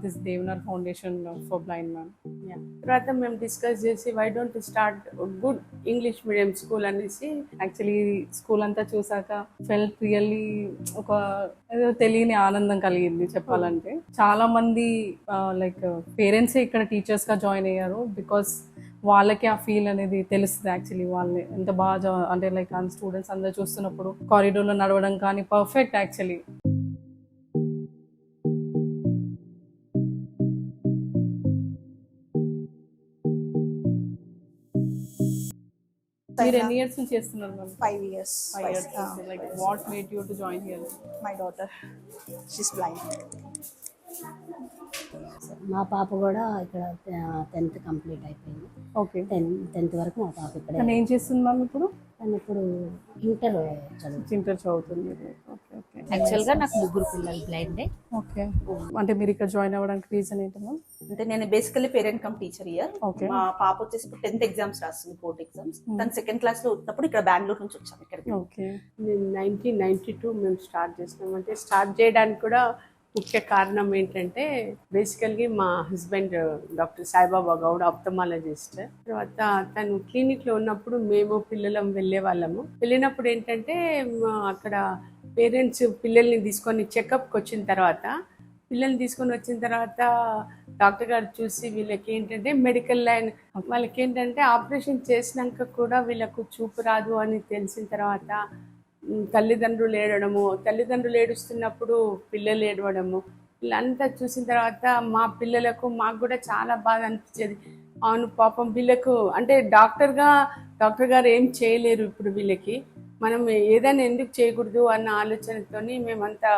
This Devnar foundation for blind man. తర్వాత మేము discuss చేసి why don't start good English medium school అనేసి. Actually school అంతా చూసాక ఫెల్ట్ రియల్లీ ఒక ఏదో తెలియని ఆనందం కలిగింది చెప్పాలంటే. చాలా మంది లైక్ పేరెంట్సే ఇక్కడ టీచర్స్ గా జాయిన్ అయ్యారు బికాస్ వాళ్ళకి ఆ ఫీల్ అనేది తెలుస్తుంది. యాక్చువల్లీ వాళ్ళని ఎంత బాగా అంటే లైక్ ఆ స్టూడెంట్స్ అందరూ చూస్తున్నప్పుడు కారిడోర్లో నడవడం కానీ పర్ఫెక్ట్ యాక్చువల్లీ. మీరు ఎన్ని ఇయర్స్ నుంచి చేస్తున్నారు ma'am? 5 years. 5 years. Like what made you to join here? My daughter, she's blind. మా పాప కూడా ఇక్కడ 10th కంప్లీట్ అయిపోయింది. ఓకే. 10th వరకు మా పాప ఇక్కడ. తను ఏం చేస్తుంది మ్యామ్ ఇప్పుడు? తను ఇప్పుడు ఇంటర్ చదువుతుంది. Okay okay. యాక్చువల్గా నాకు 3 పిల్లలు బ్లైండే. ఓకే. అంటే మీరు ఇక్కడ జాయిన్ అవ్వడానికి రీజన్ ఏంటి మ్యామ్? అంటే నేను basically parent come teacher year. Okay. మా పాప వచ్చేసి 10th ఎగ్జామ్స్ రాస్తుంది, 4th ఎగ్జామ్స్. తను 2nd క్లాస్ లో ఉన్నప్పుడు ఇక్కడ బెంగళూరు నుంచి వచ్చాము ఇక్కడికి. ఓకే. 1992 మేము స్టార్ట్ చేసినాం. అంటే స్టార్ట్ చేయడానికి కూడా ముఖ్య కారణం ఏంటంటే బేసికల్గా మా husband doctor Saibaba Goud ophthalmologist. తర్వాత తను క్లినిక్లో ఉన్నప్పుడు మేము పిల్లలం వెళ్ళే వాళ్ళము. వెళ్ళినప్పుడు ఏంటంటే అక్కడ పేరెంట్స్ పిల్లల్ని తీసుకొని చెకప్కి వచ్చిన తర్వాత డాక్టర్ గారు చూసి వీళ్ళకి ఏంటంటే మెడికల్ లైన్, వాళ్ళకి ఏంటంటే ఆపరేషన్ చేసినాక కూడా వీళ్ళకు చూపు రాదు అని తెలిసిన తర్వాత తల్లిదండ్రులు ఏడుస్తున్నప్పుడు పిల్లలు ఏడవడము, వీళ్ళంతా చూసిన తర్వాత మాకు కూడా చాలా బాధ అనిపించేది. అవును పాపం వీళ్ళకు అంటే డాక్టర్ గారు ఏం చేయలేరు ఇప్పుడు వీళ్ళకి, మనం ఏదైనా ఎందుకు చేయకూడదు అన్న ఆలోచనతోని మేమంతా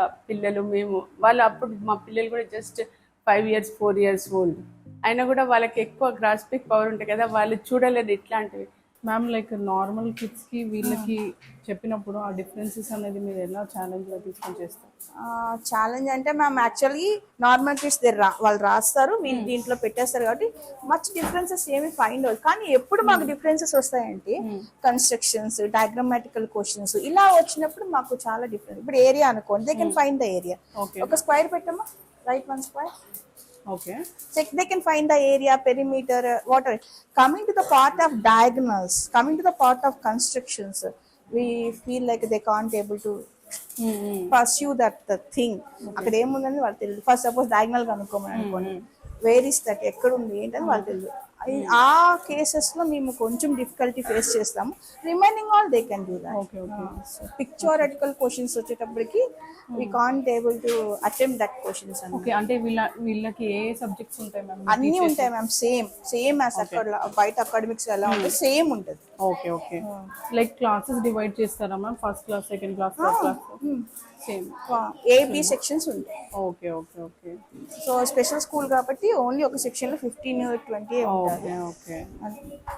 వాళ్ళు అప్పుడు మా పిల్లలు కూడా జస్ట్ 5 years 4 years ఓల్డ్ అయినా కూడా వాళ్ళకి ఎక్కువ గ్రాస్పింగ్ పవర్ ఉంటుంది కదా, వాళ్ళు చూడలేదు ఇట్లాంటివి. మ్యామ్ లైక్ నార్మల్ కిడ్స్కి వీళ్ళకి చెప్పినప్పుడు ఆ డిఫరెన్సెస్ అనేది మీరు ఎలా ఛాలెంజ్గా తీసుకొని చేస్తారు? ఛాలెంజ్ అంటే మ్యామ్ యాక్చువల్లీ నార్మల్ కిడ్స్ వాళ్ళు రాస్తారు, మీరు దీంట్లో పెట్టేస్తారు కాబట్టి మచ్ డిఫరెన్సెస్ ఏమి ఫైండ్ అవుతుంది. కానీ ఎప్పుడు మాకు డిఫరెన్సెస్ వస్తాయంటే కన్స్ట్రక్షన్స్, డయాగ్రామాటికల్ క్వశ్చన్స్ ఇలా వచ్చినప్పుడు మాకు చాలా డిఫరెన్స్. ఇప్పుడు ఏరియా అనుకోండి, they can find the area. ఒక స్క్వేర్ పెట్టమ్మా, right 1 square. Okay. Check, they can find the area, perimeter, whatever. Coming to the part of diagonals, coming to the part of constructions, we feel like they can't able to pursue the thing. అక్కడ ఏముందని వాళ్ళు తెలియదు. First suppose diagonal కనుక్కోమని అనుకోండి, where is that, ఎక్కడ ఉంది ఏంటని వాళ్ళు తెలియదు. ఆ కేసెస్ లో మేము కొంచెం డిఫికల్టీ ఫేస్ చేస్తాము. Remaining all they can do that. Pictorial questions వచ్చేటప్పటికి we can't able to attempt that questions. Okay. అంటే వీళ్ళకి ఏ సబ్జెక్ట్స్ ఉంటాయి మ్యామ్? అన్ని ఉంటాయి మ్యామ్, సేమ్ యాజ్ అక్కడ బయట అకాడమిక్స్ ఎలా ఉంటుంది సేమ్ ఉంటుంది. Okay okay. Like classes divide చేస్తారా ma'am? First class, second class, third class same A B sections ఉంటాయి. Okay okay okay. So special school కాబట్టి ఓన్లీ ఒక సెక్షన్ లో 15-20 ఉంటాయి. ఓకే.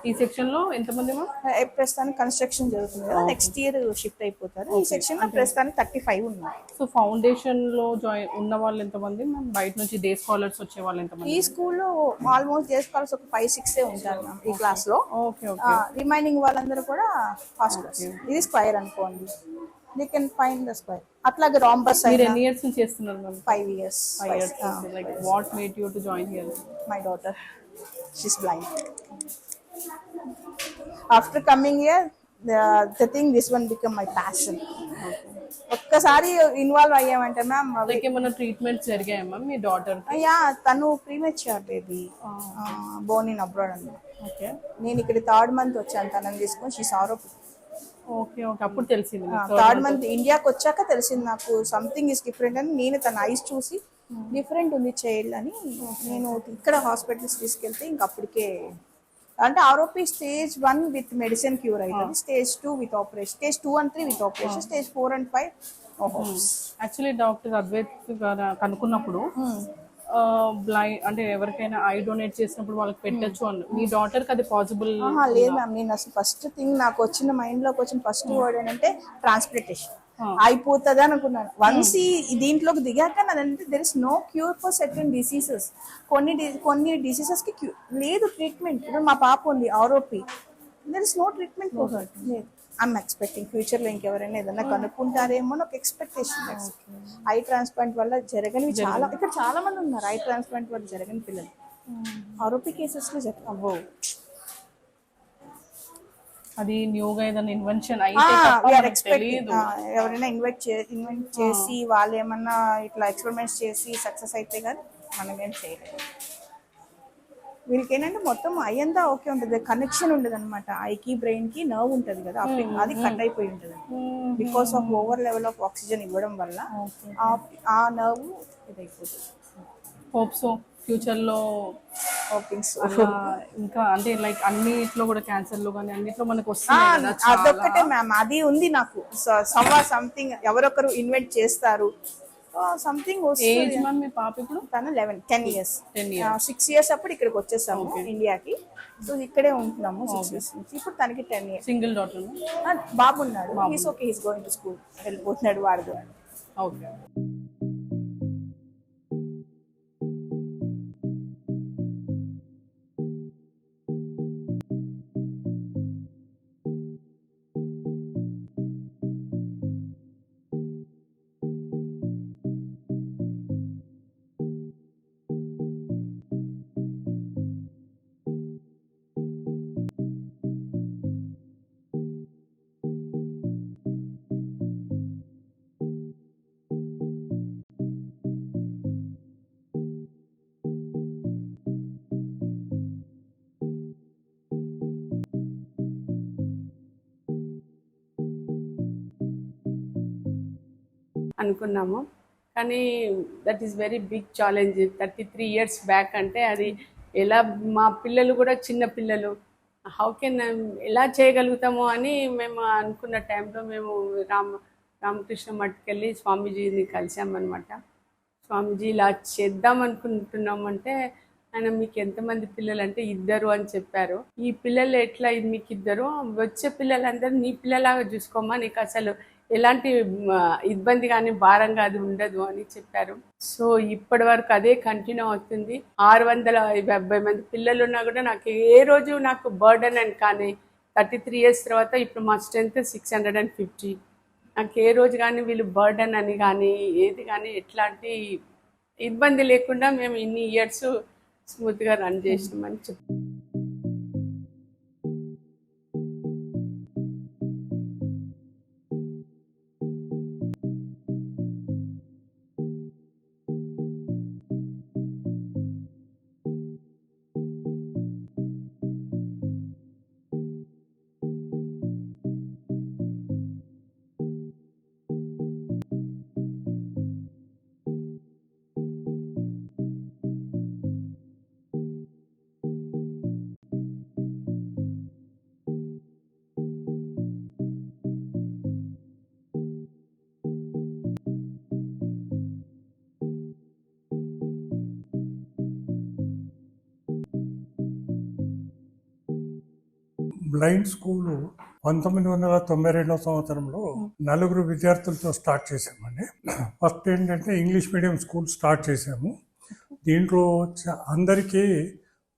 ఈ సెక్షన్ లో ఎంతమంది మ్యామ్? ప్రస్తుతానికి కన్స్ట్రక్షన్ జరుగుతుంది కదా, నెక్స్ట్ ఇయర్ షిఫ్ట్ అయిపోతారు. ఈ సెక్షన్ లో ప్రస్తుతానికి 35 ఉన్నారు. సో ఫౌండేషన్ లో జాయిన్ ఉన్న వాళ్ళు ఎంతమంది మ్యామ్? బయట నుంచి డే స్కాలర్స్ వచ్చే వాళ్ళు ఎంతమంది? ఈ స్కూల్లో ఆల్మోస్ట్ డే స్కాలర్స్ ఒక 5-6 ఉంటారు మ్యామ్ ఈ క్లాస్ లో. Okay okay. రిమైనింగ్ వాళ్ళందరూ కూడా ఫస్ట్ క్లాస్. ఇది స్క్వేర్ అనుకోండి, they can find the square. అట్లాగే రాంబస్. మీరు ఎన్ని ఇయర్స్ నుంచి చేస్తున్నారు ma'am? 5 years. 5 years. Like what made you to join here? My daughter, she's blind. After coming here, the thing, this one become my passion. ఒక్కసారి involve అయ్యామంటే ma'am ఏమైనా treatments జరిగాయా ma'am మీ డాటర్? యా, తను premature baby, born in abroad అన్నమాట. Okay. నేను ఇక్కడ 3rd month వచ్చాను తనని తీసుకొని. షీస్ ఆరోపి. Okay okay. అప్పుడు తెలిసింది 3rd month ఇండియాకి వచ్చాక తెలిసింది నాకు సంథింగ్ ఇస్ డిఫరెంట్ అని. నేను తన ఐస్ చూసి డిఫరెంట్ ఉంది చైల్డ్ అని నేను ఇక్కడ హాస్పిటల్స్ తీసుకెళ్తే ఇంకప్పటికే అంటే ఆరోపి స్టేజ్ 1 విత్ మెడిసిన్ క్యూర్ అవుతుంది, stage 2 with operation, stage 2 and 3 with operation, stage 4 and 5 actually doctor Advait గారు కనుక్కున్నప్పుడు బ్లైండ్ అంటే ఎవరికైనా ఐ డొనేట్ చేసినప్పుడు వాళ్ళకి పెట్టచ్చు అని. మీ డాటర్ కి అది పాసిబుల్? లేదు మ్యామ్, నేను అసలు ఫస్ట్ థింగ్ నాకు వచ్చిన మైండ్ లోకి వచ్చిన ఫస్ట్ వర్డ్ ఏంటంటే ట్రాన్స్ప్లాంటేషన్ అయిపోతుంది అనుకున్నాను. వన్స్ దీంట్లోకి దిగాక నాదంటే there is no cure for certain diseases. కొన్ని డిసీజెస్ కి లేదు ట్రీట్మెంట్. ఇప్పుడు మా పాప ఉంది ఆరోపి, there is no treatment for her. లేదు ఐఎమ్ ఎక్స్పెక్టింగ్ ఫ్యూచర్లో ఇంకెవరైనా ఏదైనా కనుక్కుంటారేమో అని ఒక ఎక్స్పెక్టేషన్. ఐ ట్రాన్స్ప్లాంట్ వల్ల జరగనివి చాలా, ఇక్కడ చాలా మంది ఉన్నారు ఐ ట్రాన్స్ప్లాంట్ వల్ల జరగని పిల్లలు. ఆరోపి కేసెస్లో అవ్వో, అది న్యూగా ఏదైనా ఇన్వెన్షన్ అయితే తప్ప మనకు తెలియదు. ఎవరైనా ఇన్వెంట్ చేసి వాళ్ళు ఏమన్నా ఇట్లా ఎక్స్పెరిమెంట్స్ చేసి సక్సెస్ అయితే కానీ మనం ఏం చేయలేదు. వీళ్ళకి ఏంటంటే మొత్తం ఐ అంతా ఓకే ఉంటుంది, కనెక్షన్ ఉండదు అనమాట. ఐకి బ్రెయిన్ కి నర్వ్ ఉంటుంది కదా, అది కట్ అయిపోయి ఉంటుంది because of over level of oxygen ఇవ్వడం వల్ల ఆ నర్వ్ ఇదైపోతుంది. హోప్ సో ఫ్యూచర్ లో ఇంకా అంటే లైక్ అన్నిట్లో కూడా క్యాన్సర్ లో కానీ అన్నిట్లో మనకు వస్తుంది. అదొక్కటే మ్యామ్, అది ఉంది నాకు. సంథింగ్ ఎవరొకరు ఇన్వెంట్ చేస్తారు, సంథింగ్. ఏజ్ మ్యామ్ మీ పాప ఇప్పుడు? తను 10 years. 6 years అప్పుడు ఇక్కడికి వచ్చేసాము ఇండియాకి. సో ఇక్కడే ఉంటున్నాము 6 years నుంచి. ఇప్పుడు తనకి 10 years. Single daughter? బాబు ఉన్నాడు. He's okay, he's going to school, వెళ్ళిపోతున్నాడు వాడు. ఓకే. అనుకున్నాము. కానీ that is very big challenge. 33 years back అంటే అది ఎలా, మా పిల్లలు కూడా చిన్న పిల్లలు, హౌ కెన్ ఎలా చేయగలుగుతామో అని మేము అనుకున్న టైంలో మేము రామకృష్ణ మఠకెళ్ళి స్వామీజీని కలిసామన్నమాట. స్వామీజీ ఇలా చేద్దాం అనుకుంటున్నామంటే ఆయన మీకు ఎంతమంది పిల్లలు అంటే 2 అని చెప్పారు. ఈ పిల్లలు ఎట్లా మీకు 2, వచ్చే పిల్లలందరూ నీ పిల్లలాగా చూసుకోమా, నీకు అసలు ఎలాంటి ఇబ్బంది కానీ భారంగా అది ఉండదు అని చెప్పారు. సో ఇప్పటి వరకు అదే కంటిన్యూ అవుతుంది. 670 మంది పిల్లలు ఉన్నా కూడా నాకు ఏ రోజు నాకు బర్డెన్ అని కానీ, 33 years తర్వాత ఇప్పుడు మా స్ట్రెంత్ 650. నాకు ఏ రోజు కానీ వీళ్ళు బర్డెన్ అని కానీ ఏది కానీ ఎట్లాంటి ఇబ్బంది లేకుండా మేము ఇన్ని ఇయర్స్ స్మూత్గా రన్ చేసినామని చెప్పారు. బ్లైండ్ స్కూలు 1992 సంవత్సరంలో 4 విద్యార్థులతో స్టార్ట్ చేసామండి. ఫస్ట్ ఏంటంటే ఇంగ్లీష్ మీడియం స్కూల్ స్టార్ట్ చేసాము. దీంట్లో అందరికీ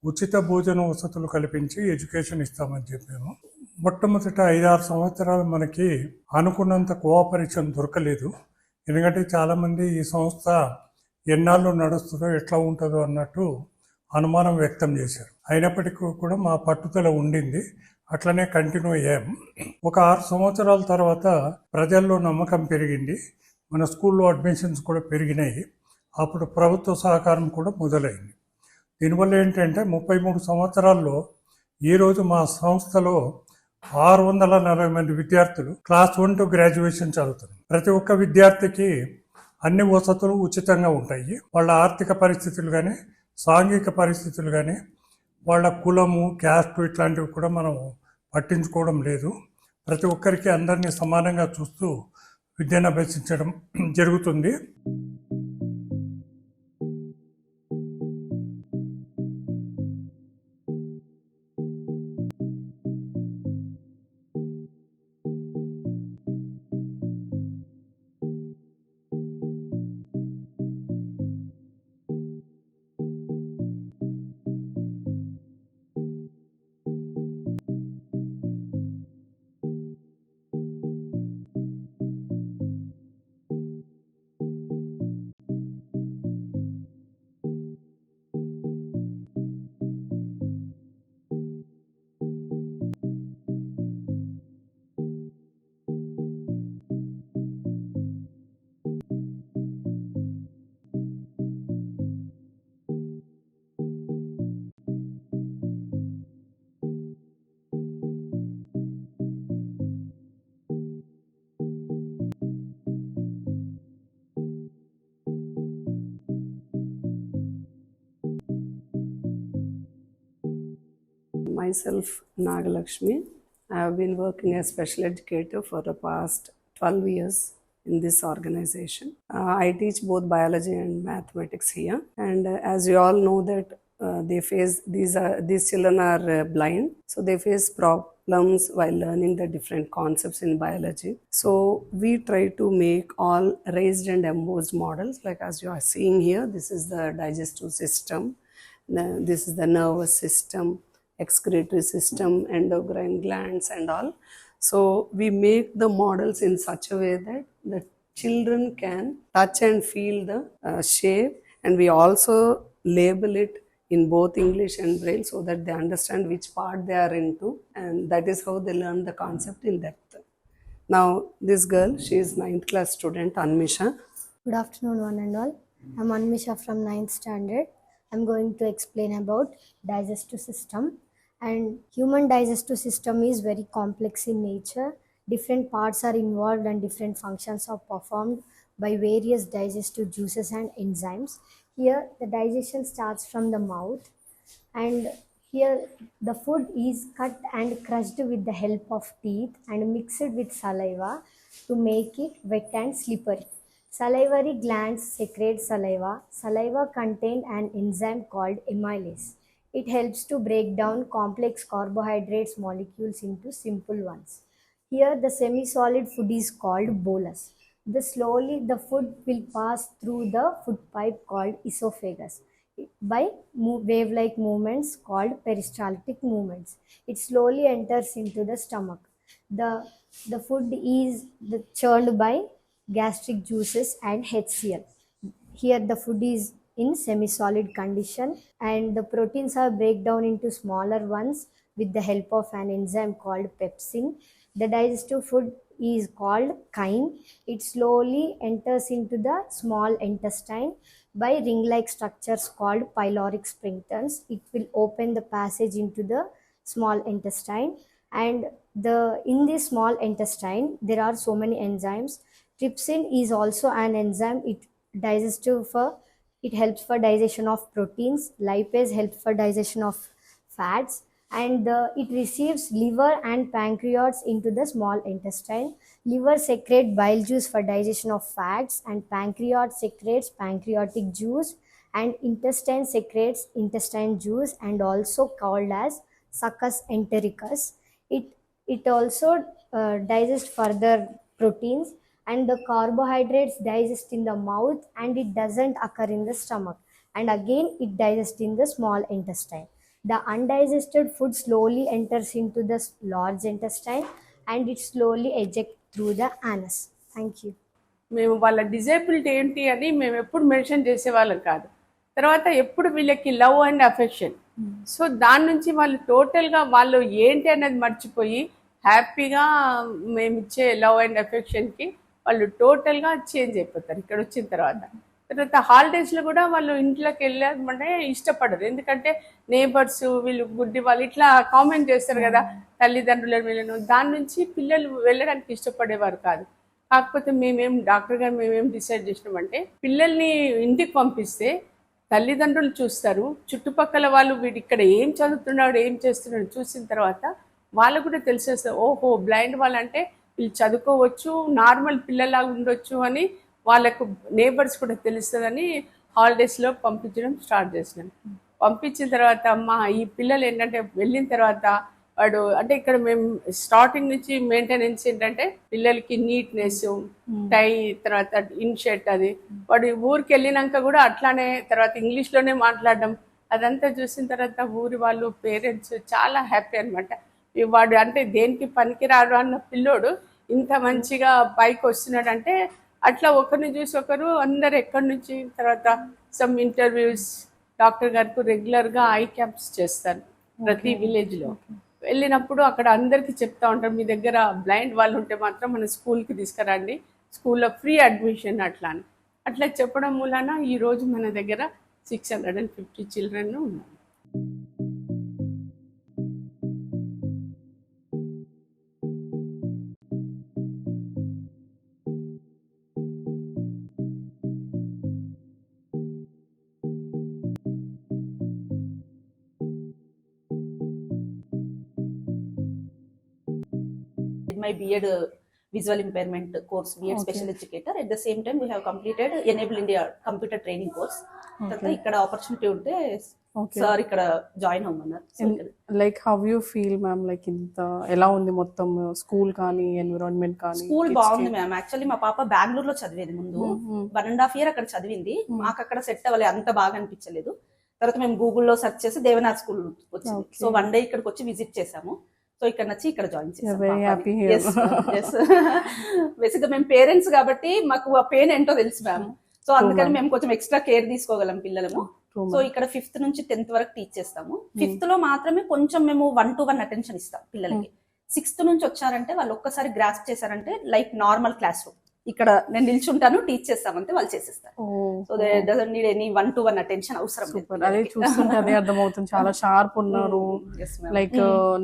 ఉచిత భోజన వసతులు కల్పించి ఎడ్యుకేషన్ ఇస్తామని చెప్పాము. మొట్టమొదట 5-6 సంవత్సరాలు మనకి అనుకున్నంత కోఆపరేషన్ దొరకలేదు. ఎందుకంటే చాలామంది ఈ సంస్థ ఎన్నాళ్ళు నడుస్తుందో ఎట్లా ఉంటుందో అన్నట్టు అనుమానం వ్యక్తం చేశారు. అయినప్పటికీ కూడా మా పట్టుదల ఉండింది, అట్లనే కంటిన్యూ అయ్యాం. ఒక 6 సంవత్సరాల తర్వాత ప్రజల్లో నమ్మకం పెరిగింది, మన స్కూల్లో అడ్మిషన్స్ కూడా పెరిగినాయి. అప్పుడు ప్రభుత్వ సహకారం కూడా మొదలైంది. దీనివల్ల ఏంటంటే 33 సంవత్సరాల్లో ఈరోజు మా సంస్థలో 640 మంది విద్యార్థులు క్లాస్ 1 to గ్రాడ్యుయేషన్ చదువుతున్నారు. ప్రతి ఒక్క విద్యార్థికి అన్ని వసతులు ఉచితంగా ఉంటాయి. వాళ్ళ ఆర్థిక పరిస్థితులు కానీ, సాంఘిక పరిస్థితులు కానీ, వాళ్ళ కులము, క్యాస్ట్ ఇట్లాంటివి కూడా మనం పట్టించుకోవడం లేదు. ప్రతి ఒక్కరికి అందరినీ సమానంగా చూస్తూ విద్యను అభ్యసించడం జరుగుతుంది. myself, Nagalakshmi. I have been working as special educator for the past 12 years in this organization. I teach both biology and mathematics here, and as you all know that these children are blind, so they face problems while learning the different concepts in biology. So we try to make all raised and embossed models, like as you are seeing here. This is the digestive system, this is the nervous system, excretory system, endocrine glands and all. So we make the models in such a way that the children can touch and feel the shape, and we also label it in both English and Braille so that they understand which part they are into, and that is how they learn the concept in depth. Now this girl, she is 9th class student, Anmisha. Good afternoon, one and all. I'm Anmisha from 9th standard. I'm going to explain about digestive system. And human digestive system is very complex in nature. Different parts are involved and different functions are performed by various digestive juices and enzymes. Here, the digestion starts from the mouth, and here the food is cut and crushed with the help of teeth and mixed with saliva to make it wet and slippery. Salivary glands secrete saliva. Saliva contains an enzyme called amylase. It helps to break down complex carbohydrates molecules into simple ones. Here the semi-solid food is called bolus. The food will pass through the food pipe called esophagus by wave-like movements called peristaltic movements. It slowly enters into the stomach. The food is churned by gastric juices and HCl. Here the food is in semi-solid condition, and the proteins are break down into smaller ones with the help of an enzyme called pepsin. The digestive food is called chyme. It slowly enters into the small intestine by ring-like structures called pyloric sphincters. It will open the passage into the small intestine, and in this small intestine there are so many enzymes. Trypsin is also an enzyme. It helps for digestion of proteins. Lipase helps for digestion of fats, and it receives liver and pancreas into the small intestine. Liver secretes bile juice for digestion of fats, and pancreas secretes pancreatic juice, and intestine secretes intestine juice, and also called as succus entericus. It also digests further proteins, and the carbohydrates digest in the mouth, and it doesn't occur in the stomach, and again it digests in the small intestine. The undigested food slowly enters into the large intestine, and it slowly ejects through the anus. Thank you. మేము వాళ్ళ disability ఏంటి అని మేము ఎప్పుడు mention చేసేవాళ్ళం కాదు. తర్వాత ఎప్పుడు వీళ్ళకి లవ్ అండ్ అఫెక్షన్, సో దాని నుంచి వాళ్ళు టోటల్గా వాళ్ళు ఏంటి అనేది మర్చిపోయి హ్యాపీగా మేము ఇచ్చే లవ్ అండ్ అఫెక్షన్కి వాళ్ళు టోటల్గా చేంజ్ అయిపోతారు ఇక్కడ వచ్చిన తర్వాత. హాలిడేస్లో కూడా వాళ్ళు ఇంట్లోకి వెళ్ళామంటే ఇష్టపడరు, ఎందుకంటే నేబర్స్ వీళ్ళు గుడ్డి వాళ్ళు ఇట్లా కామెంట్ చేస్తారు కదా తల్లిదండ్రుల వీళ్ళను. దాని నుంచి పిల్లలు వెళ్ళడానికి ఇష్టపడేవారు కాదు. కాకపోతే డాక్టర్ గారు మేమేం డిసైడ్ చేసినామంటే, పిల్లల్ని ఇంటికి పంపిస్తే తల్లిదండ్రులు చూస్తారు, చుట్టుపక్కల వాళ్ళు వీడు ఇక్కడ ఏం చదువుతున్నాడు ఏం చేస్తున్నాడు చూసిన తర్వాత వాళ్ళకు కూడా తెలిసేస్తారు, ఓహో బ్లైండ్ వాళ్ళంటే వీళ్ళు చదువుకోవచ్చు, నార్మల్ పిల్లలాగా ఉండొచ్చు అని వాళ్ళకు నేబర్స్ కూడా తెలుస్తుందని హాలిడేస్లో పంపించడం స్టార్ట్ చేసినాం. పంపించిన తర్వాత ఈ పిల్లలు ఏంటంటే వెళ్ళిన తర్వాత వాడు అంటే ఇక్కడ మేము స్టార్టింగ్ నుంచి మెయింటెనెన్స్ ఏంటంటే పిల్లలకి నీట్నెస్, టై, తర్వాత ఇన్షర్ట్, అది వాడు ఊరికి వెళ్ళినాక కూడా అట్లానే తర్వాత ఇంగ్లీష్లోనే మాట్లాడడం, అదంతా చూసిన తర్వాత ఊరి వాళ్ళు పేరెంట్స్ చాలా హ్యాపీ అనమాట. వాడు అంటే దేనికి పనికిరాడు అన్న పిల్లోడు ఇంత మంచిగా పైకి వస్తున్నాడంటే అట్లా ఒకరిని చూసి ఒకరు అందరు ఎక్కడి నుంచి. తర్వాత సమ్ ఇంటర్వ్యూస్, డాక్టర్ గారికి రెగ్యులర్గా ఐ క్యాంప్స్ చేస్తారు ప్రతి విలేజ్లో. వెళ్ళినప్పుడు అక్కడ అందరికీ చెప్తా ఉంటారు, మీ దగ్గర బ్లైండ్ వాళ్ళు ఉంటే మాత్రం మన స్కూల్కి తీసుకురండి, స్కూల్లో ఫ్రీ అడ్మిషన్ అట్లా అని. అట్లా చెప్పడం మూలాన ఈరోజు మన దగ్గర 650 చిల్డ్రన్ ఉన్నారు. my B.Ed visual impairment course, B.Ed special educator. At the same time we have completed Enable India computer training course. తర్వాత ఇక్కడ ఆపర్చునిటీ ఉంటే సార్ ఇక్కడ జాయిన్ అవ్వమన్నారు. Like how you feel ma'am, like ఇంత ఎలా ఉంది మొత్తం స్కూల్ కానీ ఎన్విరాన్మెంట్ కానీ? స్కూల్ బాగుంది మ్యామ్. యాక్చువల్లీ మా పాప బెంగళూరులో చదివేది ముందు, 1.5 year అక్కడ చదివింది. మాకు అక్కడ సెట్ అవ్వలేదు, అంత బాగా అనిపించలేదు. తర్వాత మేము గూగుల్లో సెర్చ్ చేసి దేవనాథ్ స్కూల్ వచ్చింది. సో 1 day ఇక్కడికి వచ్చి విజిట్ చేసాము. సో ఇక్కడ నచ్చి ఇక్కడ జాయిన్ చేసాము. బేసిక్ గా మేము పేరెంట్స్ కాబట్టి మాకు ఆ పెయిన్ ఏంటో తెలుసు మ్యామ్. సో అందుకని మేము కొంచెం ఎక్స్ట్రా కేర్ తీసుకోగలం పిల్లలము. సో ఇక్కడ 5th నుంచి 10th వరకు టీచ్ చేస్తాము. 5th లో మాత్రమే కొంచెం మేము 1-to-1 అటెన్షన్ ఇస్తాం పిల్లలకి. 6th నుంచి వచ్చారంటే వాళ్ళు ఒక్కసారి గ్రాస్ప్ చేశారంటే లైక్ నార్మల్ క్లాస్ రూమ్, ఇక్కడ నేను నిల్చుంటాను టీచ్ చేస్తామంటే వాళ్ళు చేసేస్తారు. So they doesn't need any 1-to-1 attention అవసరం లేదు. అదే చూస్తుంటే అదే అర్థమవుతుంది, చాలా షార్ప్ ఉన్నారు. లైక్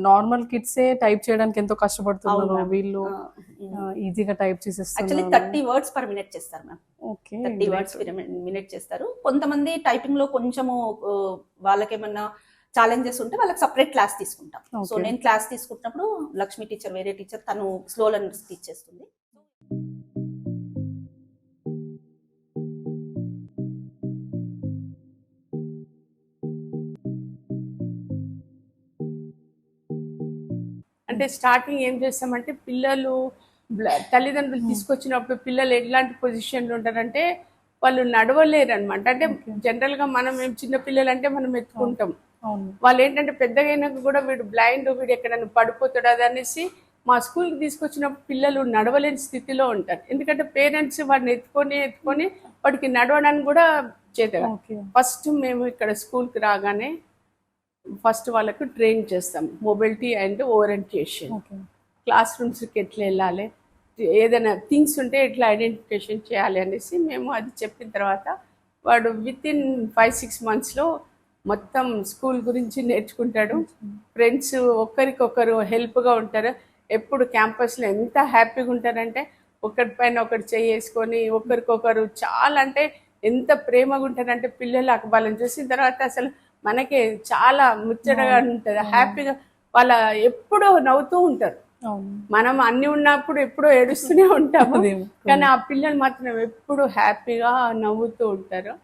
నార్మల్ కిడ్స్ టైప్ చేయడానికి ఎంతో కష్టపడుతున్నారు, వీళ్ళు ఈజీగా టైప్ చేసేస్తారు. యాక్చువల్లీ 30 words per minute చేస్తారు మ్యామ్. 30 words per minute చేస్తారు. కొంతమంది టైపింగ్ లో కొంచెము వాళ్ళకేమన్నా ఛాలెంజెస్ ఉంటే వాళ్ళకి సపరేట్ క్లాస్ తీసుకుంటాం. సో నేను క్లాస్ తీసుకుంటున్నప్పుడు లక్ష్మి టీచర్, వేరే టీచర్, తను స్లో లెర్నర్స్ టీచ్ చేస్తుంది. అంటే స్టార్టింగ్ ఏం చేస్తామంటే పిల్లలు తల్లిదండ్రులు తీసుకొచ్చినప్పుడు పిల్లలు ఎట్లాంటి పొజిషన్లో ఉంటారంటే వాళ్ళు నడవలేరు అనమాట. అంటే జనరల్ గా మనం ఏం చిన్న పిల్లలు అంటే మనం ఎత్తుకుంటాం, వాళ్ళు ఏంటంటే పెద్దగా అయినాక కూడా వీడు బ్లైండ్, వీడు ఎక్కడైనా పడిపోతాడు అది అనేసి మా స్కూల్కి తీసుకొచ్చినప్పుడు పిల్లలు నడవలేని స్థితిలో ఉంటారు. ఎందుకంటే పేరెంట్స్ వాడిని ఎత్తుకొని వాడికి నడవడానికి కూడా చేతగా. ఫస్ట్ మేము ఇక్కడ స్కూల్కి రాగానే ఫస్ట్ వాళ్ళకు ట్రైన్ చేస్తాం, మొబిలిటీ అండ్ ఓరియంటేషన్, క్లాస్ రూమ్స్కి ఎట్లా వెళ్ళాలి, ఏదైనా థింగ్స్ ఉంటే ఎట్లా ఐడెంటిఫికేషన్ చేయాలి అనేసి మేము అది చెప్పిన తర్వాత వాడు వితిన్ 5-6 monthsలో మొత్తం స్కూల్ గురించి నేర్చుకుంటాడు. ఫ్రెండ్స్ ఒకరికొకరు హెల్ప్గా ఉంటారు. ఎప్పుడు క్యాంపస్లో ఎంత హ్యాపీగా ఉంటారంటే ఒకరిపైన ఒకరు చేసుకొని ఒకరికొకరు చాలా అంటే ఎంత ప్రేమగా ఉంటారంటే పిల్లలు వాళ్ళని చూసిన తర్వాత అసలు మనకి చాలా ముచ్చటగా ఉంటుంది, హ్యాపీగా. వాళ్ళ ఎప్పుడూ నవ్వుతూ ఉంటారు. మనం అన్ని ఉన్నప్పుడు ఎప్పుడూ ఏడుస్తూనే ఉంటాము, కానీ ఆ పిల్లలు మాత్రం ఎప్పుడు హ్యాపీగా నవ్వుతూ ఉంటారు.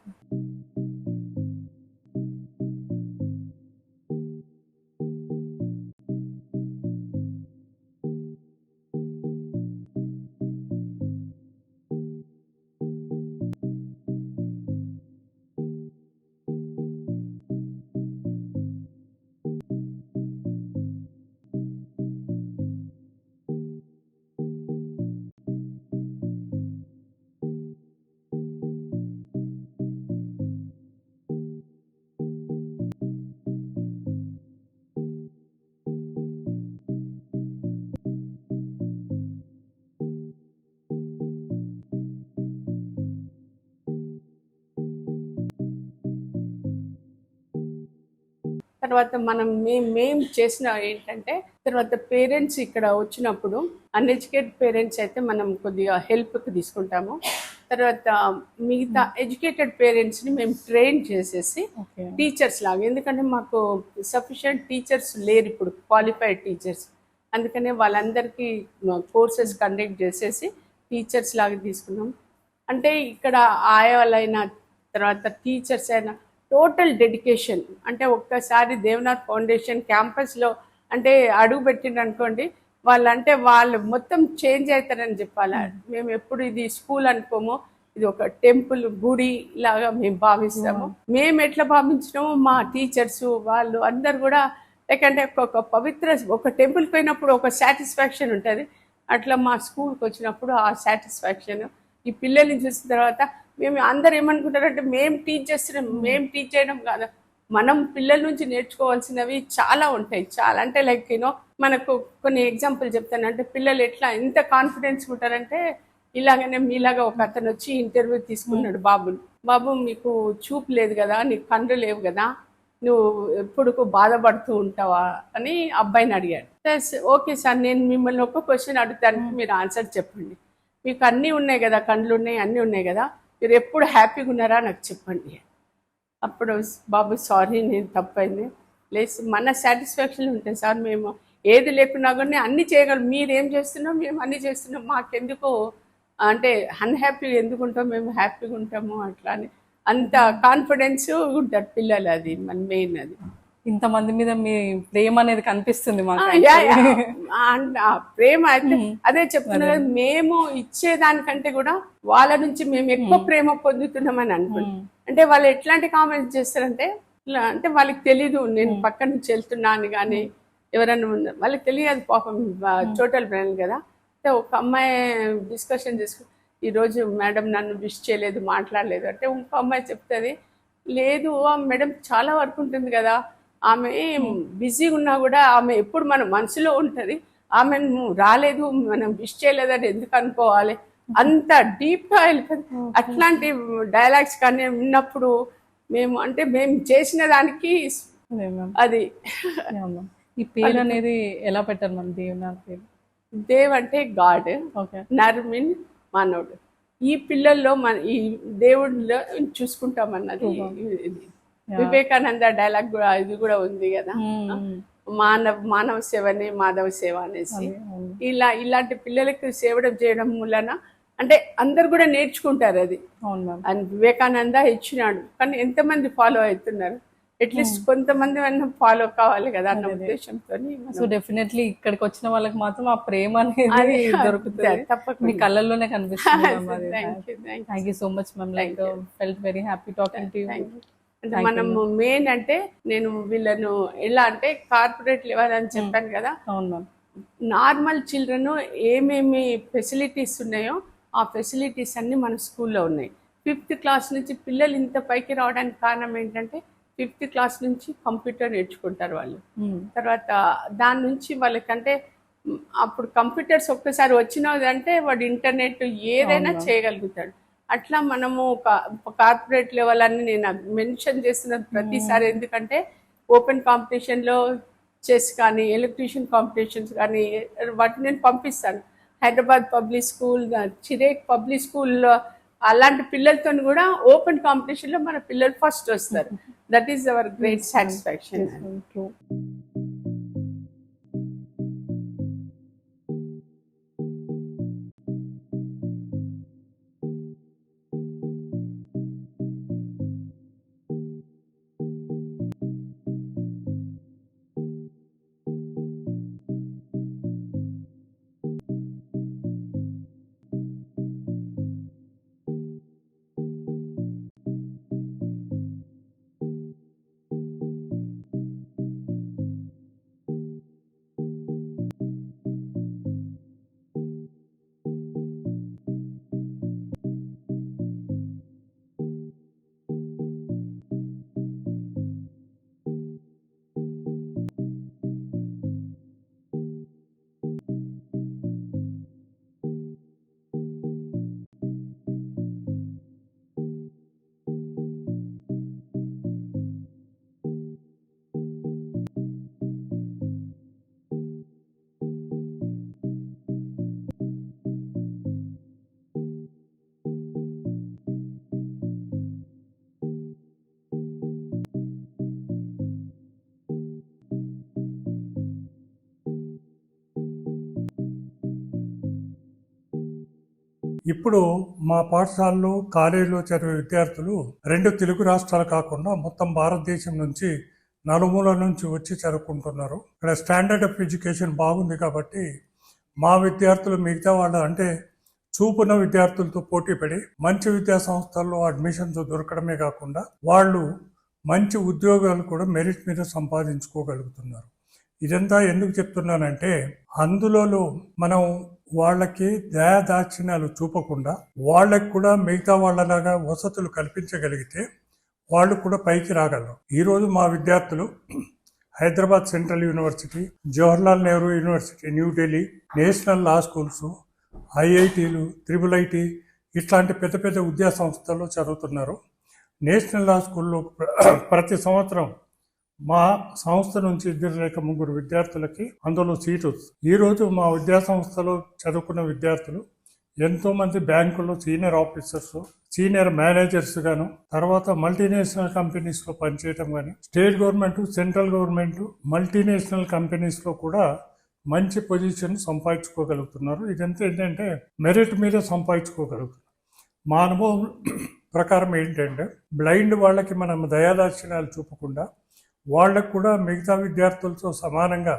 తర్వాత మేము చేసిన ఏంటంటే తర్వాత పేరెంట్స్ ఇక్కడ వచ్చినప్పుడు అన్ఎడ్యుకేటెడ్ పేరెంట్స్ అయితే మనం కొద్దిగా హెల్ప్కి తీసుకుంటాము. తర్వాత మిగతా ఎడ్యుకేటెడ్ పేరెంట్స్ని మేము ట్రైన్ చేసేసి టీచర్స్ లాగా, ఎందుకంటే మాకు సఫిషియంట్ టీచర్స్ లేరు ఇప్పుడు, క్వాలిఫైడ్ టీచర్స్. అందుకనే వాళ్ళందరికీ కోర్సెస్ కండక్ట్ చేసేసి టీచర్స్ లాగా తీసుకున్నాం. అంటే ఇక్కడ ఆయాలైనా తర్వాత టీచర్స్ అయినా టోటల్ డెడికేషన్. అంటే ఒక్కసారి దేవనాథ్ ఫౌండేషన్ క్యాంపస్లో అంటే అడుగు పెట్టిండ్రు అనుకోండి, వాళ్ళు మొత్తం చేంజ్ అవుతారని చెప్పాలి. మేము ఎప్పుడు ఇది స్కూల్ అనుకోమో, ఇది ఒక టెంపుల్ గుడి లాగా మేము భావిస్తాము. మేము ఎట్లా భావించినామో మా టీచర్స్ వాళ్ళు అందరు కూడా లేకంటే ఒక టెంపుల్కి పోయినప్పుడు ఒక సాటిస్ఫాక్షన్ ఉంటుంది, అట్లా మా స్కూల్కి వచ్చినప్పుడు ఆ సాటిస్ఫాక్షన్. ఈ పిల్లల్ని చూసిన తర్వాత మేము అందరు ఏమనుకుంటారంటే మేము టీచ్ చేస్తున్నాం, మేము టీచ్ చేయడం కాదు, మనం పిల్లల నుంచి నేర్చుకోవాల్సినవి చాలా ఉంటాయి. చాలా అంటే లైక్ మనకు కొన్ని ఎగ్జాంపుల్ చెప్తాను. అంటే పిల్లలు ఎట్లా ఎంత కాన్ఫిడెన్స్ ఉంటారంటే ఇలాగనే మీలాగా ఒక అతను వచ్చి ఇంటర్వ్యూ తీసుకున్నాడు. బాబు మీకు చూపు లేదు కదా, నీకు కళ్ళు లేవు కదా, నువ్వు ఎప్పుడు బాధపడుతూ ఉంటావా అని అబ్బాయిని అడిగాడు. ఓకే సార్, నేను మిమ్మల్ని ఒక క్వశ్చన్ అడుగుతాను, మీరు ఆన్సర్ చెప్పండి. మీకు అన్నీ ఉన్నాయి కదా, కళ్ళు ఉన్నాయి, అన్నీ ఉన్నాయి కదా, మీరు ఎప్పుడు హ్యాపీగా ఉన్నారా నాకు చెప్పండి. అప్పుడు బాబు సారీ నేను తప్పైంది లేదు, మన సాటిస్ఫాక్షన్ ఉంటుంది సార్, మేము ఏది లేకున్నా కానీ అన్ని చేయగలం. మీరేం చేస్తున్నాం, మేము అన్ని చేస్తున్నాం, మాకెందుకు అంటే అన్హ్యాపీ ఎందుకు ఉంటాం, మేము హ్యాపీగా ఉంటాము అట్లా అని అంత కాన్ఫిడెన్స్ ఉంటారు పిల్లలు. అది మన మెయిన్. అది ఇంతమంది మీద మీ ప్రేమ అనేది కనిపిస్తుంది మాకు. ఆ ప్రేమ అయితే అదే చెప్తున్నా కదా, మేము ఇచ్చేదానికంటే కూడా వాళ్ళ నుంచి మేము ఎక్కువ ప్రేమ పొందుతున్నామని అనుకుంటున్నాం. అంటే వాళ్ళు ఎట్లాంటి కామెంట్స్ చేస్తారంటే, అంటే వాళ్ళకి తెలీదు నేను పక్క నుంచి వెళ్తున్నా అని, కానీ ఎవరన్నా ఉన్నారు వాళ్ళకి తెలియదు పాపం, చోటల్ బ్రెయిన్ కదా. అంటే ఒక అమ్మాయి డిస్కషన్ చేసుకుని, ఈరోజు మేడం నన్ను విష్ చేయలేదు, మాట్లాడలేదు అంటే, ఇంకో అమ్మాయి చెప్తుంది, లేదు మేడం చాలా వర్క్ ఉంటుంది కదా, ఆమె బిజీగా ఉన్నా కూడా ఆమె ఎప్పుడు మన మనసులో ఉంటుంది, ఆమె రాలేదు మనం విష్ చేయలేదని ఎందుకు అనుకోవాలి, అంత డీప్గా వెళ్ళిపోయింది. అట్లాంటి డైలాగ్స్ కానీ విన్నప్పుడు మేము అంటే మేము చేసిన దానికి అది. ఈ పేరు అనేది ఎలా పెట్టారు మన దేవుని పేరు? దేవ్ అంటే గాడ్, నర్ మీన్ మానవుడు. ఈ పిల్లల్లో మన ఈ దేవుడిలో చూసుకుంటామన్నది వివేకానంద డైలాగ్ కూడా ఇది కూడా ఉంది కదా, మానవ సేవని మాధవ సేవ అనేసి. ఇలాంటి పిల్లలకి సేవడం చేయడం వలన అంటే అందరు కూడా నేర్చుకుంటారు అది. అని వివేకానంద ఇచ్చినాడు, కానీ ఎంతమంది ఫాలో అవుతున్నారు? అట్లీస్ట్ కొంతమంది ఫాలో కావాలి కదా అన్న ఉద్దేశంతో. సో డెఫినెట్లీ ఇక్కడికి వచ్చిన వాళ్ళకి మాత్రం ఆ ప్రేమ అనేది దొరుకుతుంది, తప్పకుండా మీ కళ్ళల్లోనే కనిపిస్తుంది. Thank you so much ma'am. Like felt very happy talking to you. అంటే మనము మెయిన్ అంటే నేను వీళ్ళను ఎలా అంటే కార్పొరేట్ లెవెల్ అని చెప్పాను కదా, నార్మల్ చిల్డ్రన్ ఏమేమి ఫెసిలిటీస్ ఉన్నాయో ఆ ఫెసిలిటీస్ అన్ని మన స్కూల్లో ఉన్నాయి. 5th క్లాస్ నుంచి పిల్లలు ఇంత పైకి రావడానికి కారణం ఏంటంటే 5th క్లాస్ నుంచి కంప్యూటర్ నేర్చుకుంటారు వాళ్ళు. తర్వాత దాని నుంచి వాళ్ళకంటే అప్పుడు కంప్యూటర్స్ ఒక్కసారి వచ్చినదంటే వాడు ఇంటర్నెట్ ఏదైనా చేయగలుగుతాడు. అట్లా మనము కార్పొరేట్ లెవెల్ అని నేను మెన్షన్ చేస్తున్నది ప్రతిసారి, ఎందుకంటే ఓపెన్ కాంపిటీషన్లో చెస్ కానీ ఎలక్ట్రీషియన్ కాంపిటీషన్స్ కానీ వాటిని నేను పంపిస్తాను. Hyderabad public school, Chirec public స్కూల్లో అలాంటి పిల్లలతో కూడా ఓపెన్ కాంపిటీషన్లో మన పిల్లలు ఫస్ట్ వస్తారు. That is our great satisfaction. ఇప్పుడు మా పాఠశాలలో కాలేజీలో చదివే విద్యార్థులు 2 తెలుగు రాష్ట్రాలు కాకుండా మొత్తం భారతదేశం నుంచి నలుమూల నుంచి వచ్చి చదువుకుంటున్నారు. ఇక్కడ స్టాండర్డ్ ఆఫ్ ఎడ్యుకేషన్ బాగుంది కాబట్టి మా విద్యార్థులు మిగతా వాళ్ళ అంటే చూపున్న విద్యార్థులతో పోటీపడి మంచి విద్యా సంస్థల్లో అడ్మిషన్స్ దొరకడమే కాకుండా వాళ్ళు మంచి ఉద్యోగాలు కూడా మెరిట్ మీద సంపాదించుకోగలుగుతున్నారు. ఇదంతా ఎందుకు చెప్తున్నానంటే అందులో మనం వాళ్ళకి దయాదాక్షిణ్యాలు చూపకుండా వాళ్ళకి కూడా మిగతా వాళ్ళలాగా వసతులు కల్పించగలిగితే వాళ్ళు కూడా పైకి రాగలరు. ఈరోజు మా విద్యార్థులు Hyderabad central university, Jawaharlal Nehru university New Delhi, national law schools, ఐఐటీలు, IIIT ఇట్లాంటి పెద్ద పెద్ద విద్యా సంస్థల్లో చదువుతున్నారు. నేషనల్ లా స్కూల్లో ప్రతి సంవత్సరం మా సంస్థ నుంచి 2 లేక 3 విద్యార్థులకి అందులో సీటు. ఈరోజు మా విద్యా సంస్థలో చదువుకున్న విద్యార్థులు ఎంతోమంది బ్యాంకుల్లో సీనియర్ ఆఫీసర్స్, సీనియర్ మేనేజర్స్ గాను, తర్వాత మల్టీనేషనల్ కంపెనీస్లో పనిచేయటం కానీ, state government, central government, multinational కంపెనీస్లో కూడా మంచి పొజిషన్ సంపాదించుకోగలుగుతున్నారు. ఇదంతా ఏంటంటే మెరిట్ మీద సంపాదించుకోగలుగుతున్నారు. మా అనుభవం ప్రకారం ఏంటంటే బ్లైండ్ వాళ్ళకి మనం దయాదాక్షిణ్యాలు చూపకుండా వాళ్ళకు కూడా మిగతా విద్యార్థులతో సమానంగా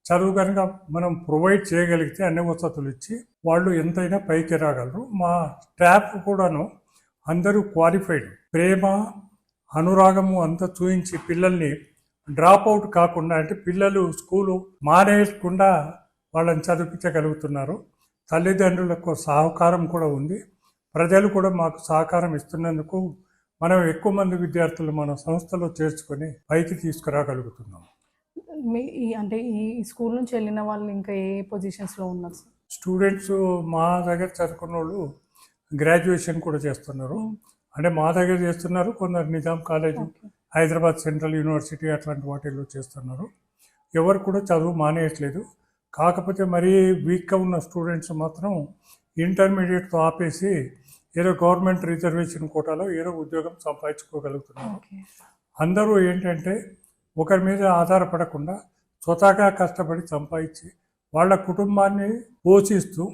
చదువు కనుక మనం ప్రొవైడ్ చేయగలిగితే అన్ని వసతులు ఇచ్చి వాళ్ళు ఎంతైనా పైకి రాగలరు. మా స్టాఫ్ కూడాను అందరూ క్వాలిఫైడ్, ప్రేమ అనురాగము అంతా చూయించి పిల్లల్ని డ్రాప్ అవుట్ కాకుండా, అంటే పిల్లలు స్కూలు మానేయకుండా వాళ్ళని చదివించగలుగుతున్నారు. తల్లిదండ్రులకు సహకారం కూడా ఉంది. ప్రజలు కూడా మాకు సహకారం ఇస్తున్నందుకు మనం ఎక్కువ మంది విద్యార్థులు మన సంస్థలో చేర్చుకొని పైకి తీసుకురాగలుగుతున్నాం. అంటే ఈ స్కూల్ నుంచి వెళ్ళిన వాళ్ళు ఇంకా ఏ పొజిషన్స్లో ఉన్నారు సార్? స్టూడెంట్స్ మా దగ్గర చదువుకున్న వాళ్ళు గ్రాడ్యుయేషన్ కూడా చేస్తున్నారు. అంటే మా దగ్గర చేస్తున్నారు, కొందరు Nizam college, Hyderabad central university అట్లాంటి వాటిల్లో చేస్తున్నారు. ఎవరు కూడా చదువు మానేయట్లేదు. కాకపోతే మరీ వీక్గా ఉన్న స్టూడెంట్స్ మాత్రం ఇంటర్మీడియట్తో ఆపేసి ఏదో గవర్నమెంట్ రిజర్వేషన్ కోటాలో ఏదో ఉద్యోగం సంపాదించుకోగలుగుతున్నారు. అందరూ ఏంటంటే ఒకరి మీద ఆధారపడకుండా స్వతహాగా కష్టపడి సంపాదించి వాళ్ళ కుటుంబాన్ని పోషిస్తూ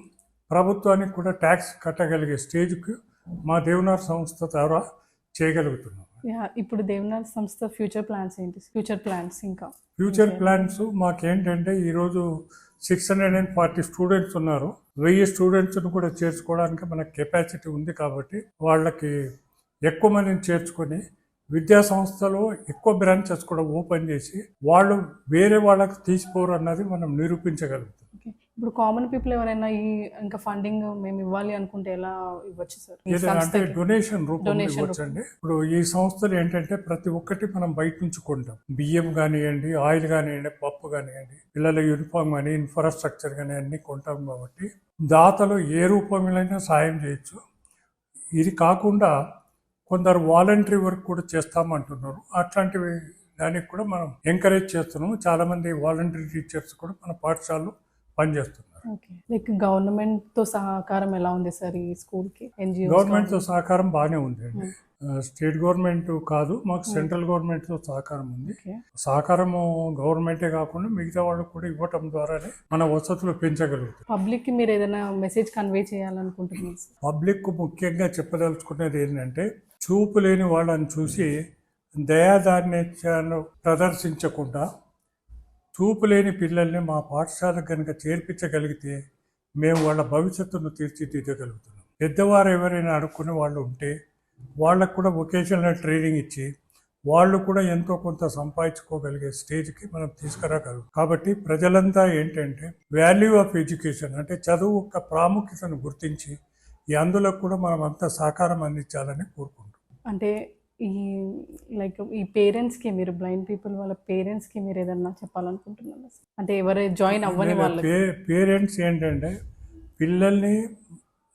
ప్రభుత్వానికి కూడా ట్యాక్స్ కట్టగలిగే స్టేజ్కి మా దేవనార్ సంస్థ ద్వారా చేయగలుగుతున్నాం. ఇప్పుడు దేవనార్ సంస్థ ఫ్యూచర్ ప్లాన్స్ ఏంటి? ఫ్యూచర్ ప్లాన్స్ మాకేంటంటే ఈరోజు 640 స్టూడెంట్స్ ఉన్నారు. 1000 స్టూడెంట్స్ను కూడా చేర్చుకోవడానికి మనకు కెపాసిటీ ఉంది. కాబట్టి వాళ్ళకి ఎక్కువ మందిని చేర్చుకొని విద్యా సంస్థలో ఎక్కువ బ్రాంచెస్ కూడా ఓపెన్ చేసి వాళ్ళు వేరే వాళ్ళకి తీసిపోరు అన్నది మనం నిరూపించగలుగుతాం. ఇప్పుడు కామన్ పీపుల్ ఎవరైనా ఇంకా ఫండింగ్ మేము ఇవ్వాలి అనుకుంటే ఎలా ఇవ్వచ్చు సార్? అంటే డొనేషన్ రూపంలో ఇవ్వచ్చండి. ఇప్పుడు ఈ సంస్థలు ఏంటంటే ప్రతి ఒక్కటి మనం బయట నుంచి కొంటాం. బియ్యం కానివ్వండి, ఆయిల్ కానివ్వండి, పప్పు కానివ్వండి, పిల్లల యూనిఫామ్ కానీ, ఇన్ఫ్రాస్ట్రక్చర్ కానీ అన్ని కొంటాం. కాబట్టి దాతలు ఏ రూపంలోనైనా సాయం చేయొచ్చు. ఇది కాకుండా కొందరు వాలంటరీ వర్క్ కూడా చేస్తామంటున్నారు. అట్లాంటివి దానికి కూడా మనం ఎంకరేజ్ చేస్తున్నాము. చాలామంది వాలంటరీ టీచర్స్ కూడా మన పాఠశాలలో పనిచేస్తున్నారు. లైక్ గవర్నమెంట్తో సహకారం ఎలా ఉంది సార్ ఈ స్కూల్కి? గవర్నమెంట్తో సహకారం బాగానే ఉంది అండి. స్టేట్ గవర్నమెంట్ కాదు, మాకు సెంట్రల్ గవర్నమెంట్తో సహకారం ఉంది. సహకారము గవర్నమెంటే కాకుండా మిగతా వాళ్ళకు కూడా ఇవ్వటం ద్వారానే మన వసతులు పెంచగలుగుతాం. పబ్లిక్కి మీరు ఏదైనా మెసేజ్ కన్వే చేయాలనుకుంటున్నారు? పబ్లిక్ ముఖ్యంగా చెప్పదలుచుకునేది ఏంటంటే చూపు లేని వాళ్ళని చూసి దయాదాన్యతను ప్రదర్శించకుండా చూపు లేని పిల్లల్ని మా పాఠశాలకు కనుక చేర్పించగలిగితే మేము వాళ్ళ భవిష్యత్తును తీర్చిదిద్దగలుగుతున్నాం. పెద్దవారు ఎవరైనా అడుక్కునే వాళ్ళు ఉంటే వాళ్ళకు కూడా వొకేషనల్ ట్రైనింగ్ ఇచ్చి వాళ్ళు కూడా ఎంతో కొంత సంపాదించుకోగలిగే స్టేజ్కి మనం తీసుకురాగలం. కాబట్టి ప్రజలంతా ఏంటంటే వాల్యూ ఆఫ్ ఎడ్యుకేషన్ అంటే చదువు యొక్క ప్రాముఖ్యతను గుర్తించి అందులో కూడా మనం అంతా సహకారం అందించాలని కోరుకుంటాం. అంటే ఈ పేరెంట్స్కి, మీరు బ్లైండ్ పీపుల్ వాళ్ళ పేరెంట్స్కి మీరు ఏదన్నా చెప్పాలనుకుంటున్నారు? అంటే ఎవరు జాయిన్ అవ్వని వాళ్ళు పేరెంట్స్ ఏంటంటే పిల్లల్ని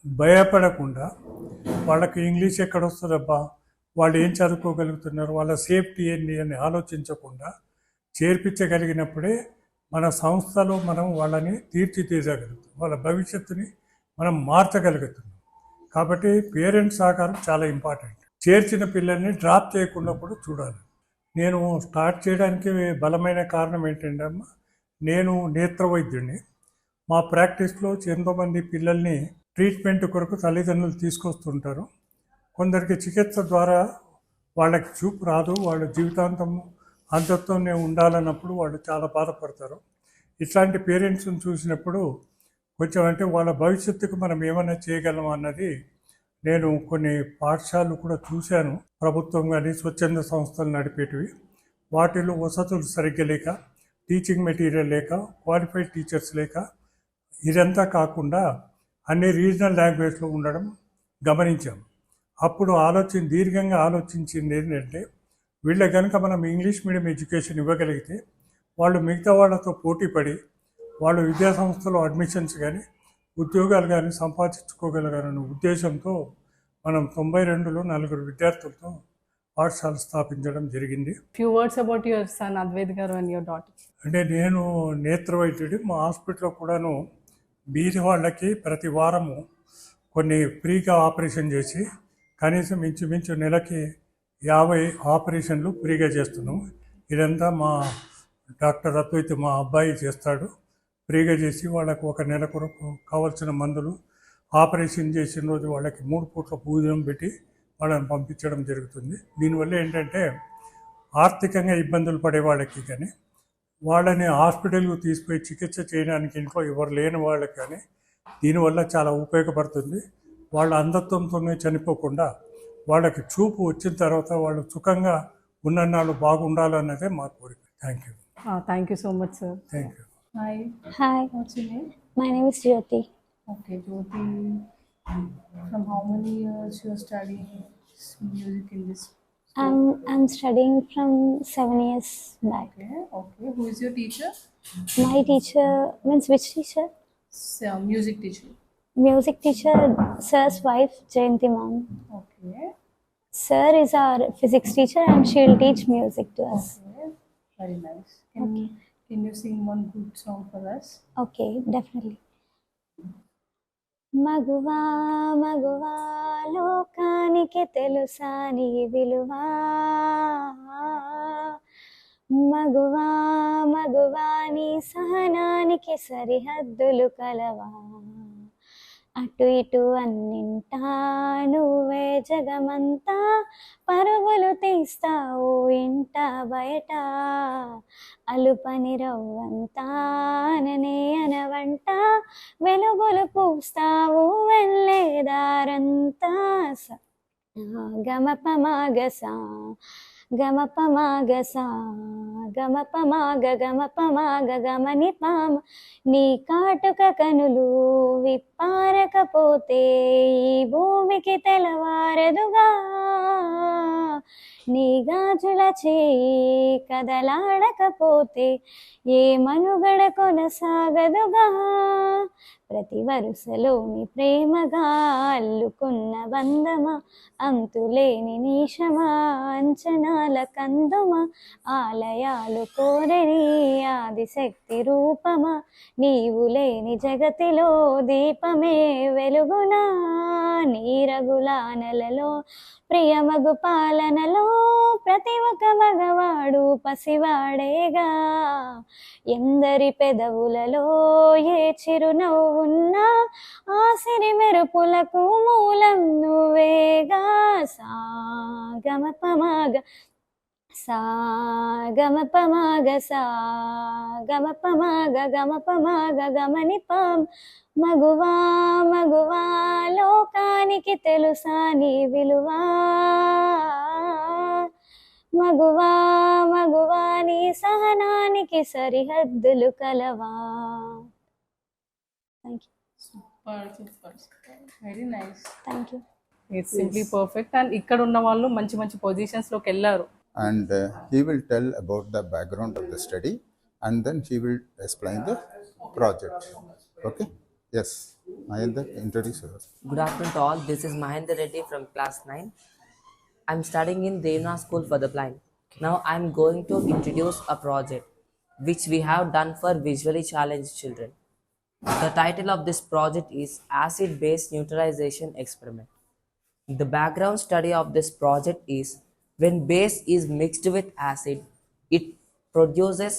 భయపడకుండా వాళ్ళకి ఇంగ్లీష్ ఎక్కడ వస్తుందబ్బా, వాళ్ళు ఏం చదువుకోగలుగుతున్నారు, వాళ్ళ సేఫ్టీ ఏంటి అని ఆలోచించకుండా చేర్పించగలిగినప్పుడే మన సంస్థలో మనం వాళ్ళని తీర్చిదిద్దగలుగుతాం. వాళ్ళ భవిష్యత్తుని మనం మార్చగలుగుతున్నాం. కాబట్టి పేరెంట్స్ సహకారం చాలా ఇంపార్టెంట్. చేర్చిన పిల్లల్ని డ్రాప్ చేయకుండా కూడా చూడాలి. నేను స్టార్ట్ చేయడానికి బలమైన కారణం ఏంటంటే అమ్మ, నేను నేత్ర వైద్యుడిని. మా ప్రాక్టీస్లో ఎంతోమంది పిల్లల్ని ట్రీట్మెంట్ కొరకు తల్లిదండ్రులు తీసుకొస్తుంటారు. కొందరికి చికిత్స ద్వారా వాళ్ళకి చూపు రాదు, వాళ్ళ జీవితాంతం అంతతోనే ఉండాలన్నప్పుడు వాళ్ళు చాలా బాధపడతారు. ఇట్లాంటి పేరెంట్స్ని చూసినప్పుడు కొంచెం అంటే వాళ్ళ భవిష్యత్తుకు మనం ఏమైనా చేయగలం అన్నది నేను కొన్ని పాఠశాలలు కూడా చూశాను. ప్రభుత్వం కానీ స్వచ్ఛంద సంస్థలు నడిపేటివి. వాటిలో వసతులు సరిగ్గా లేక, టీచింగ్ మెటీరియల్ లేక, క్వాలిఫైడ్ టీచర్స్ లేక, ఇదంతా కాకుండా అన్ని రీజనల్ లాంగ్వేజ్లో ఉండడం గమనించాం. అప్పుడు దీర్ఘంగా ఆలోచించింది ఏంటంటే వీళ్ళకి కనుక మనం ఇంగ్లీష్ మీడియం ఎడ్యుకేషన్ ఇవ్వగలిగితే వాళ్ళు మిగతా వాళ్ళతో పోటీపడి వాళ్ళు విద్యా సంస్థలో అడ్మిషన్స్ కానీ ఉద్యోగాలు కానీ సంపాదించుకోగలగాలనే ఉద్దేశంతో మనం 92లో 4 విద్యార్థులతో పాఠశాల స్థాపించడం జరిగింది. Few words about your son Advait గారు అండ్ యువర్ డాటర్. అంటే నేను నేత్ర వైద్యుడి. మా హాస్పిటల్లో కూడాను బీది వాళ్ళకి ప్రతి వారము కొన్ని ఫ్రీగా ఆపరేషన్ చేసి కనీసం ఇంచుమించు నెలకి 50 ఆపరేషన్లు ఫ్రీగా చేస్తున్నాం. ఇదంతా మా డాక్టర్ అద్వైత్ మా అబ్బాయి చేస్తాడు. ఫ్రీగా చేసి వాళ్ళకు ఒక నెల కొరకు కావాల్సిన మందులు, ఆపరేషన్ చేసిన రోజు వాళ్ళకి 3 పూట్ల భోజనం పెట్టి వాళ్ళని పంపించడం జరుగుతుంది. దీనివల్ల ఏంటంటే ఆర్థికంగా ఇబ్బందులు పడే వాళ్ళకి కానీ, వాళ్ళని హాస్పిటల్కు తీసుకుపోయి చికిత్స చేయడానికి ఇంట్లో ఎవరు లేని వాళ్ళకి కానీ దీనివల్ల చాలా ఉపయోగపడుతుంది. వాళ్ళ అంధత్వంతోనే చనిపోకుండా వాళ్ళకి చూపు వచ్చిన తర్వాత వాళ్ళు సుఖంగా ఉన్నన్నాళ్ళు బాగుండాలన్నదే మా కోరిక. Thank you. Thank you so much sir. Thank you. Hi, Hi, what's your name? my name is Jyoti. Okay Jyoti, from how many years you are studying music in this? I'm studying from 7 years back. Okay, who is your teacher? My teacher means which teacher? Music teacher. Music teacher, sir's wife, Jayanti ma'am. Okay. Sir is our physics teacher and she'll teach music to us. Okay, very nice. Can you sing one good song for us? Okay, definitely. మగువా మగువా లోకానికి తెలుసా నీ విలువా, మగువా మగువా నీ సహనానికి సరిహద్దులు కలవా, అటు ఇటు అన్నింటా నువ్వే జగమంతా, పరుగులు తీస్తావు ఇంట బయట, అలుపని రవ్వంతా అననే అనవంట, వెలుగులు పూస్తావు వెళ్ళేదారంతా, గమపమాగసా గమపమాగసా గమపమాగ గమని పామ, నీ కాటుక కనులు విప్పారకపోతే ఈ భూమికి తెలవారదుగా, నీ గాజుల చేయి కదలాడకపోతే ఏ మనుగడ కొనసాగదుగా, ప్రతి వరుసలోని ప్రేమగా అల్లుకున్న బంధమా, అంతులేని నిశమా అంచనాల కందుమా, ఆలయాలు కోరని ఆదిశక్తి రూపమా, నీవు లేని జగతిలో దీపమే వెలుగునా, నీరగులానలలో ప్రియమగు పాలనలో ప్రతి ఒక్క మగవాడు పసివాడేగా, ఎందరి పెదవులలో ఏ చిరునవ్వున్నా ఆ సిరి మెరుపులకు మూలం నువ్వేగా, సాగమపమాగ సాగమపమాగ సాగమపమాగ గమని పాం, మగువా మగువా లోకానికి తెలుసా నీ విలువా, మగువా మగువా నీ సహనానికి సరిహద్దులు కలవా. Thank you. Super. Very nice. Thank you. It's simply perfect. And ఇక్కడ ఉన్న వాళ్ళు మంచి మంచి పొజిషన్స్ లోకి వెళ్ళారు. And he will tell about the background of the study and then he will explain the project. Okay? Yes. Mahendra, introduce yourself. Good afternoon to all. This is Mahendra Reddy from class 9. I'm studying in Devna School for the Blind. Now I'm going to introduce a project which we have done for visually challenged children. The title of this project is Acid-Base Neutralization Experiment. The background study of this project is when base is mixed with acid, it produces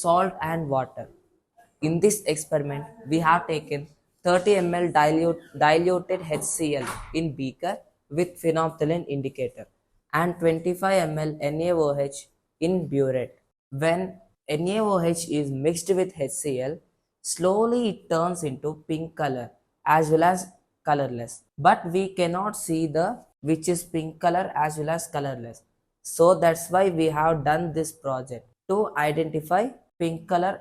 salt and water. In this experiment, we have taken 30 ml diluted HCl in beaker with phenolphthalein indicator and 25 ml NaOH in burette. When NaOH is mixed with HCl, slowly it turns into pink color as well as colorless. But we cannot see the which is pink color as well as colorless. So that's why we have done this project to identify pink color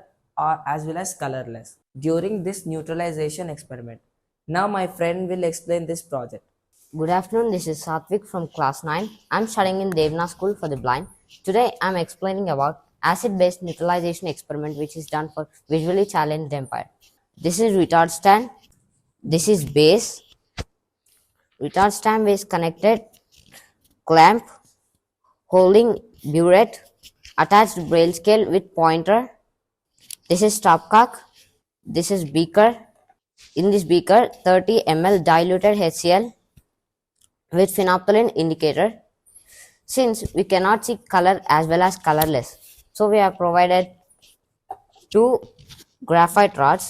or as well as colorless during this neutralization experiment. Now my friend will explain this project. Good afternoon, this is Satvik from class 9. I'm studying in Devna School for the Blind. Today I'm explaining about acid-based neutralization experiment which is done for visually challenged empire. This is retard stand. This is base. Retard stand is connected clamp holding burette, attached braille scale with pointer. This is stopcock. This is beaker. In this beaker, 30 ml diluted HCl with phenolphthalein indicator. Since we cannot see color as well as colorless, so we have provided two graphite rods.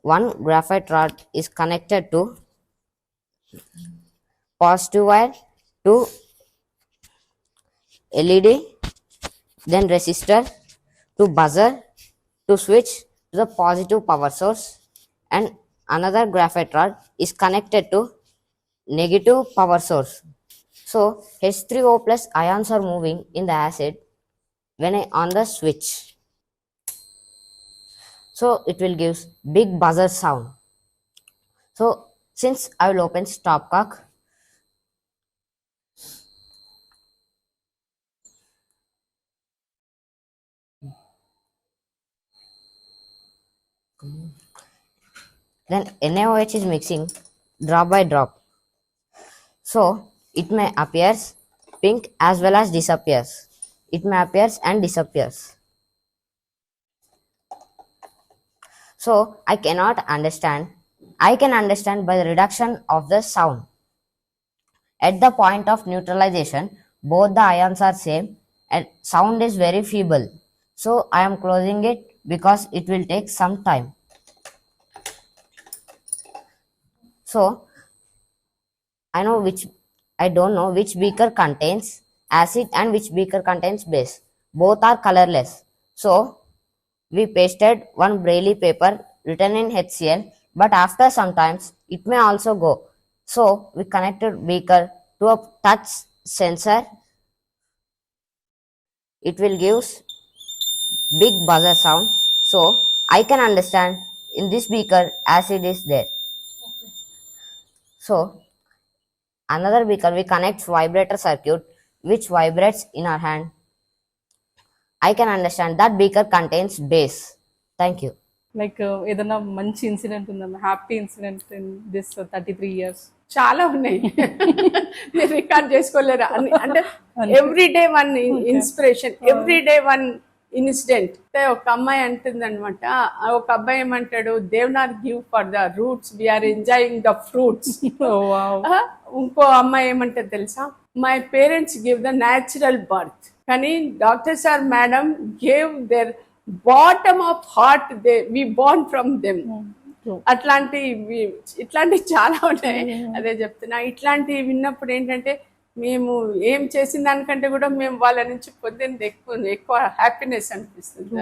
One graphite rod is connected to positive wire to LED, then resistor to buzzer to switch to the positive power source, and another graphite rod is connected to negative power source. So H3O plus ions are moving in the acid when I on the switch. So it will give big buzzer sound. So since I will open stopcock, then NaOH is mixing drop by drop. So it may appears pink as well as disappears. It may appears and disappears. So I cannot understand. I can understand by the reduction of the sound. At the point of neutralization, both the ions are same and sound is very feeble. So I am closing it because it will take some time. So I don't know which beaker contains acid and which beaker contains base. Both are colorless. So we pasted one braille paper written in HCl, but after some times it may also go. So we connected beaker to a touch sensor. It will give big buzzer sound. So I can understand in this beaker acid is there. So another beaker we connect vibrator circuit which vibrates in our hand. I can understand that beaker contains base. Thank you. Like ఏదైనా మంచి incident ఉందా, happy incident in this 33 years? చాలా ఉన్నాయి. మీరు record చేసుకోలేరా అంటే every day one inspiration, every day one incident. ఒక అమ్మాయి అంటుంది అనమాట, ఒక అబ్బాయి ఏమంటాడు, దేవ్నార్ give for the roots, we are enjoying the fruits. ఇంకో అమ్మాయి ఏమంటది తెలుసా, my parents give the natural birth, కానీ doctor sir madam gave their bottom of heart, we born from them. ఇట్లాంటివి చాలా ఉన్నాయి. అదే చెప్తున్నా, ఇట్లాంటివి విన్నప్పుడు ఏంటంటే మేము ఏం చేసిన దానికంటే కూడా మేము వాళ్ళ నుంచి పొందింది ఎక్కువ హ్యాపీనెస్ అనిపిస్తుంది.